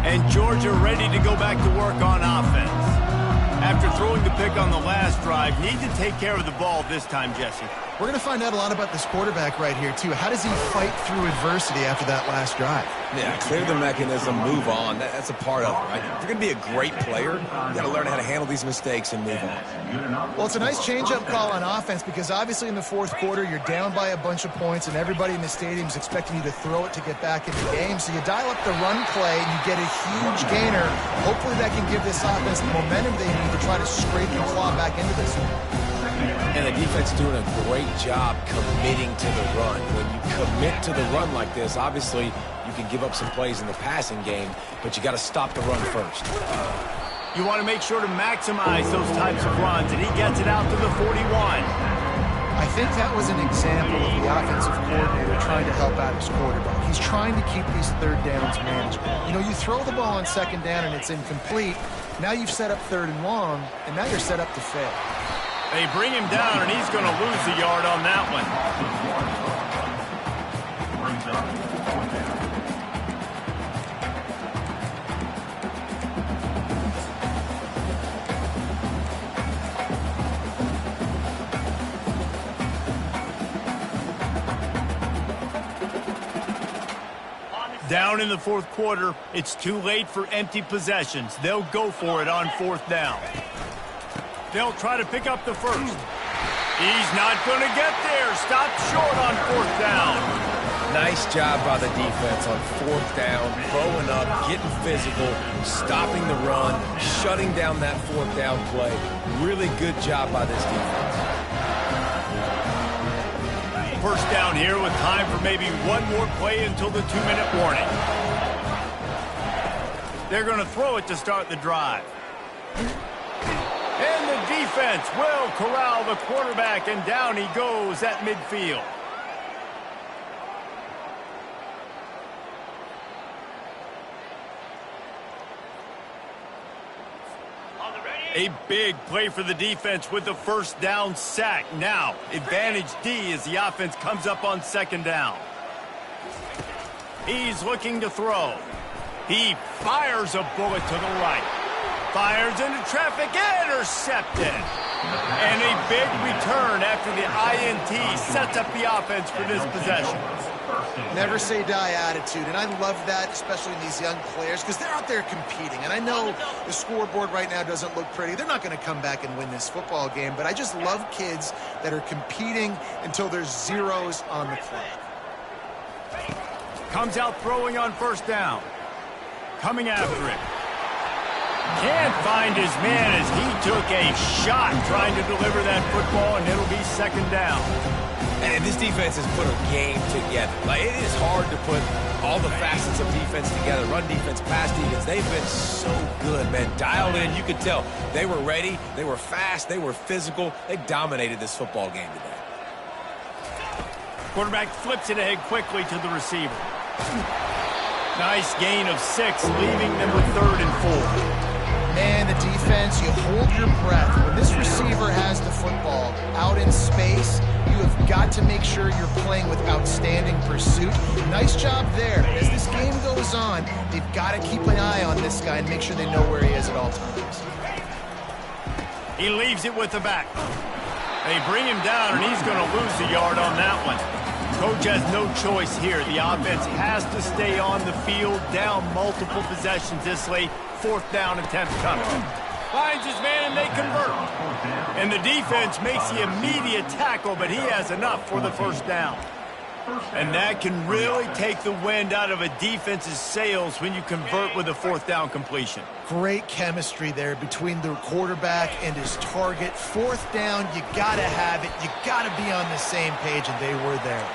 And Georgia ready to go back to work on offense. After throwing the pick on the last drive, need to take care of the ball this time, Jesse. We're going to find out a lot about this quarterback right here, too. How does he fight through adversity after that last drive? Yeah, clear the mechanism, move on. That's a part of it, right? If you're going to be a great player, you got to learn how to handle these mistakes and move on. Well, it's a nice change-up call on offense because obviously in the fourth quarter, you're down by a bunch of points and everybody in the stadium is expecting you to throw it to get back in the game. So you dial up the run play and you get a huge gainer. Hopefully that can give this offense the momentum they need to try to scrape and claw back into this one. And the defense doing a great job committing to the run. When you commit to the run like this, obviously you can give up some plays in the passing game, but you got to stop the run first. You want to make sure to maximize those types of runs, and he gets it out to the 41. I think that was an example of the offensive coordinator trying to help out his quarterback. He's trying to keep these third downs manageable. You know, you throw the ball on second down and it's incomplete. Now you've set up third and long, and now you're set up to fail. They bring him down, and he's going to lose a yard on that one. Down in the fourth quarter, it's too late for empty possessions. They'll go for it on fourth down. They'll try to pick up the first. He's not going to get there. Stopped short on fourth down. Nice job by the defense on fourth down, growing up, getting physical, stopping the run, shutting down that fourth down play. Really good job by this defense. First down here with time for maybe one more play until the 2-minute warning. They're going to throw it to start the drive. And the defense will corral the quarterback, and down he goes at midfield. A big play for the defense with the first down sack. Now, advantage D as the offense comes up on second down. He's looking to throw. He fires a bullet to the right. Fires into traffic, intercepted. And a big return after the INT sets up the offense for this possession. Never say die attitude, and I love that, especially in these young players, because they're out there competing. And I know the scoreboard right now doesn't look pretty. They're not going to come back and win this football game, but I just love kids that are competing until there's zeros on the clock. Comes out throwing on first down. Coming after it. Can't find his man as he took a shot trying to deliver that football, and it'll be second down. And this defense has put a game together. Like, it is hard to put all the facets of defense together. Run defense, pass defense. They've been so good, man. Dialed in, you could tell. They were ready. They were fast. They were physical. They dominated this football game today. Quarterback flips it ahead quickly to the receiver. Nice gain of 6, leaving them with 3rd and 4. Man, the defense, you hold your breath. When this receiver has the football out in space, you have got to make sure you're playing with outstanding pursuit. Nice job there. But as this game goes on, they've got to keep an eye on this guy and make sure they know where he is at all times. He leaves it with the back. They bring him down, and he's going to lose a yard on that one. Coach has no choice here. The offense has to stay on the field, down multiple possessions this late. 4th down attempt coming. Finds his man, and they convert. And the defense makes the immediate tackle, but he has enough for the first down. And that can really take the wind out of a defense's sails when you convert with a fourth down completion. Great chemistry there between the quarterback and his target. Fourth down, you got to have it. You got to be on the same page, and they were there.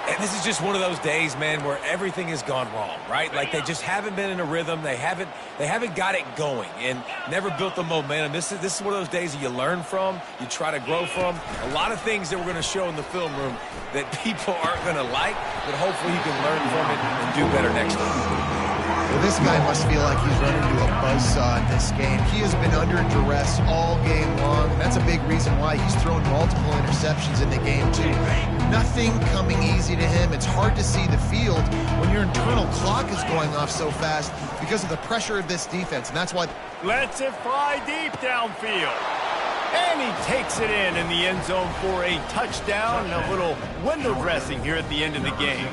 And this is just one of those days, man, where everything has gone wrong, right? Like they just haven't been in a rhythm. They haven't got it going and never built the momentum. This is one of those days that you learn from, you try to grow from. A lot of things that we're going to show in the film room that people aren't going to like, but hopefully you can learn from it and do better next time. Well, this guy must feel like he's running into a buzzsaw in this game. He has been under duress all game long, and that's a big reason why he's thrown multiple interceptions in the game, too. Nothing coming easy to him. It's hard to see the field when your internal clock is going off so fast because of the pressure of this defense, and that's why... Lets it fly deep downfield. And he takes it in the end zone for a touchdown and a little window dressing here at the end of the game.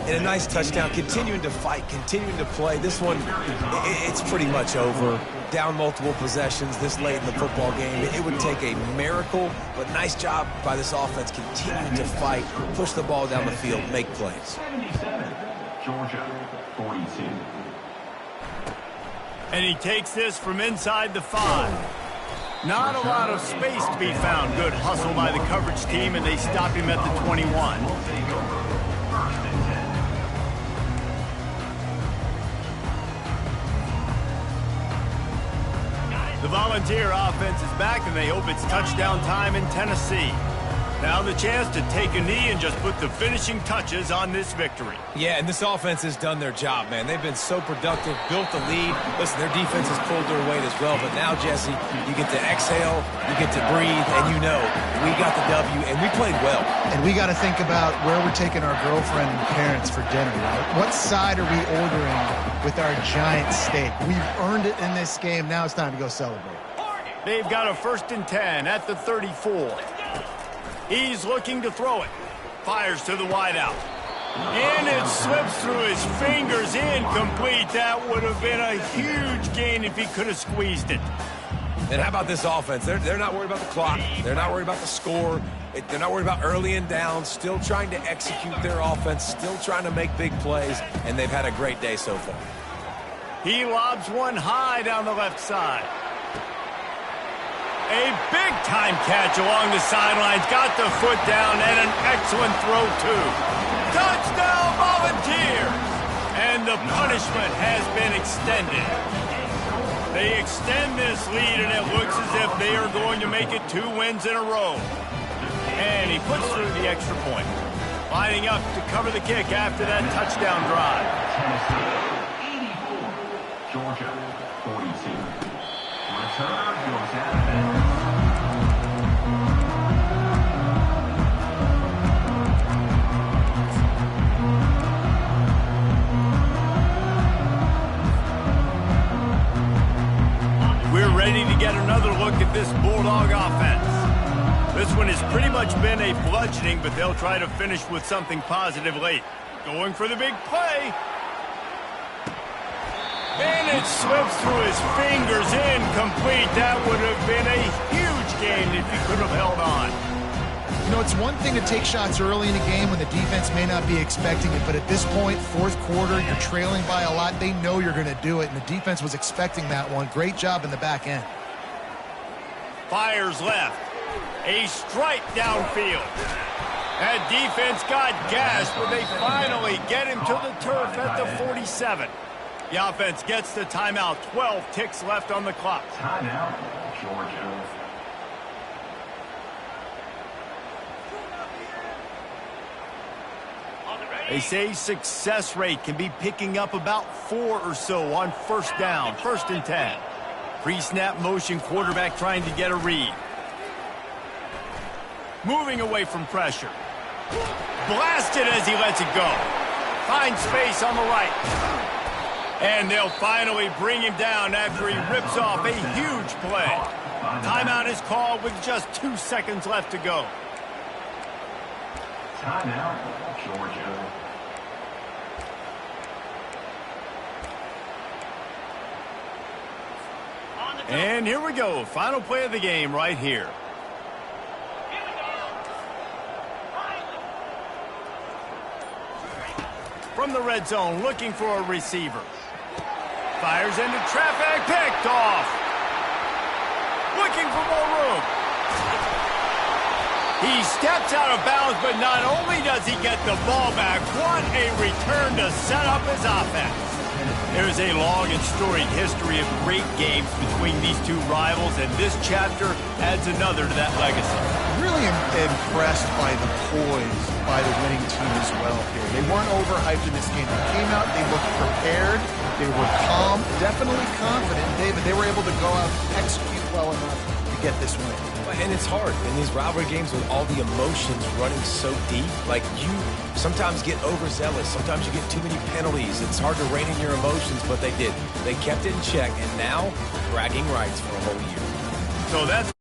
And a nice touchdown, continuing to fight, continuing to play. This one, it's pretty much over. Down multiple possessions this late in the football game. It would take a miracle, but nice job by this offense continuing to fight, push the ball down the field, make plays. 77, Georgia, 42. And he takes this from inside the 5. Not a lot of space to be found. Good hustle by the coverage team, and they stop him at the 21. The Volunteer offense is back, and they hope it's touchdown time in Tennessee. Now the chance to take a knee and just put the finishing touches on this victory. Yeah, and this offense has done their job, man. They've been so productive, built the lead. Listen, their defense has pulled their weight as well, but now, Jesse, you get to exhale, you get to breathe, and you know we got the W, and we played well. And we got to think about where we're taking our girlfriend and parents for dinner, right? What side are we ordering with our giant steak? We've earned it in this game. Now it's time to go celebrate. They've got a 1st and 10 at the 34. He's looking to throw it. Fires to the wideout. And it slips through his fingers, incomplete. That would have been a huge gain if he could have squeezed it. And how about this offense? They're not worried about the clock. They're not worried about the score. They're not worried about early and down. Still trying to execute their offense. Still trying to make big plays. And they've had a great day so far. He lobs one high down the left side. A big-time catch along the sidelines. Got the foot down and an excellent throw, too. Touchdown, Volunteers! And the punishment has been extended. They extend this lead, and it looks as if they are going to make it 2 wins in a row. And he puts through the extra point. Lining up to cover the kick after that touchdown drive. Tennessee, 84. Georgia, 42. Return goes out of bounds. We're ready to get another look at this Bulldog offense. This one has pretty much been a bludgeoning, but they'll try to finish with something positive late. Going for the big play. And it slips through his fingers, incomplete. That would have been a huge gain if he could have held on. You know, it's one thing to take shots early in a game when the defense may not be expecting it, but at this point, 4th quarter, you're trailing by a lot. They know you're going to do it, and the defense was expecting that one. Great job in the back end. Fires left. A strike downfield. That defense got gashed, but they finally get him to the turf at the 47. The offense gets the timeout. 12 ticks left on the clock. Timeout, Georgia. They say success rate can be picking up about 4 or so on 1st down, 1st and 10. Pre-snap motion, quarterback trying to get a read. Moving away from pressure. Blasted as he lets it go. Finds space on the right. And they'll finally bring him down after he rips off a huge play. Timeout is called with just 2 seconds left to go. Timeout, Georgia. And here we go. Final play of the game right here. from the red zone, looking for a receiver. Fires into traffic, picked off. Looking for more room. He steps out of bounds, but not only does he get the ball back, what a return to set up his offense. There is a long and storied history of great games between these two rivals, and this chapter adds another to that legacy. Really impressed by the poise by the winning team as well here. They weren't overhyped in this game. They came out, they looked prepared, they were calm, definitely confident. David, they were able to go out and execute well enough to get this win. And it's hard in these rivalry games with all the emotions running so deep. Like, you sometimes get overzealous. Sometimes you get too many penalties. It's hard to rein in your emotions, but they did. They kept it in check, and now bragging rights for a whole year. So that's